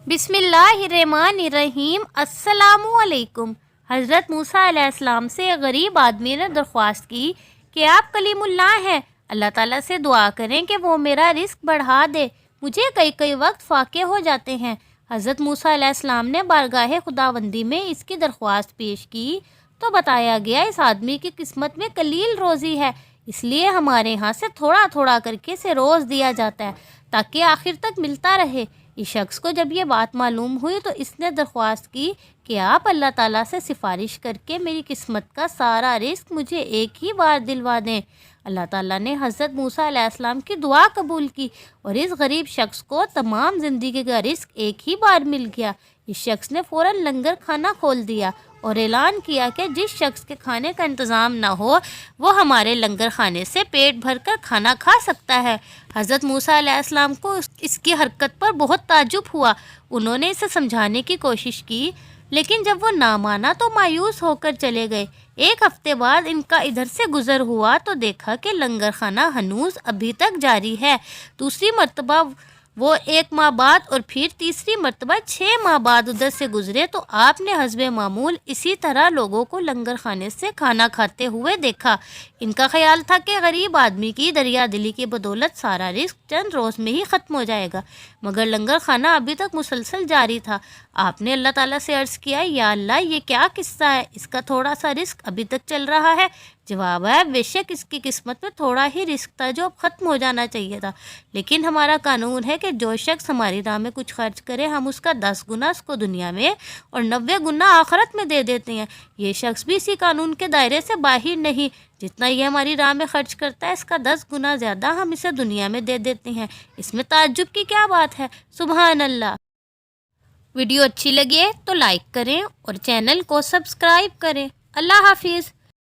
बिस्मिल्लाहिर्रहमानिर्रहीम। अस्सलामुअलैकुम। हज़रत मूसा अलैहिस्सलाम से एक गरीब आदमी ने दरख्वास्त की कि आप कलीमुल्लाह हैं, अल्लाह ताला से दुआ करें कि वो मेरा रिस्क बढ़ा दे, मुझे कई कई वक्त फाके हो जाते हैं। हज़रत मूसा अलैहिस्सलाम ने बारगाह खुदावंदी में इसकी दरख्वास्त पेश की तो बताया गया इस आदमी की किस्मत में कलील रोज़ी है, इसलिए हमारे यहाँ से थोड़ा थोड़ा करके से रोज़ दिया जाता है ताकि आखिर तक मिलता रहे। इस शख्स को जब ये बात मालूम हुई तो इसने दरख्वास्त की कि आप अल्लाह ताला से सिफारिश करके मेरी किस्मत का सारा रिस्क मुझे एक ही बार दिलवा दें। अल्लाह ताला ने हज़रत मूसा अलैहिस्सलाम की दुआ कबूल की और इस गरीब शख्स को तमाम ज़िंदगी का रिस्क एक ही बार मिल गया। इस शख्स ने फ़ौरन लंगर खाना खोल दिया और ऐलान किया कि जिस शख्स के खाने का इंतज़ाम ना हो वो हमारे लंगर खाने से पेट भर कर खाना खा सकता है। हज़रत मूसा अलैहिस्सलाम को इसकी हरकत पर बहुत ताज्जुब हुआ। उन्होंने इसे समझाने की कोशिश की, लेकिन जब वो ना माना तो मायूस होकर चले गए। एक हफ्ते बाद इनका इधर से गुज़र हुआ तो देखा कि लंगर खाना हनूज़ अभी तक जारी है। दूसरी मर्तबा वो 1 माह बाद और फिर तीसरी मर्तबा 6 माह बाद उधर से गुजरे तो आपने हस्बे मामूल इसी तरह लोगों को लंगर खाने से खाना खाते हुए देखा। इनका ख्याल था कि गरीब आदमी की दरिया दिली की बदौलत सारा रिस्क चंद रोज़ में ही ख़त्म हो जाएगा, मगर लंगर खाना अभी तक मुसलसल जारी था। आपने अल्लाह ताला से अर्ज़ किया, या अल्लाह ये क्या किस्सा है, इसका थोड़ा सा रिस्क अभी तक चल रहा है। जवाब है, बेशक इसकी किस्मत में थोड़ा ही रिस्क था जो अब ख़त्म हो जाना चाहिए था, लेकिन हमारा कानून है कि जो शख्स हमारी राह में कुछ खर्च करे हम उसका 10 गुना उसको दुनिया में और 90 गुना आखिरत में दे देते हैं। ये शख्स भी इसी कानून के दायरे से बाहर नहीं, जितना ये हमारी राह में खर्च करता है इसका 10 गुना ज़्यादा हम इसे दुनिया में दे देते हैं। इसमें ताज्जुब की क्या बात है। सुभान अल्लाह। वीडियो अच्छी लगी है तो लाइक करें और चैनल को सब्सक्राइब करें। अल्लाह हाफिज़।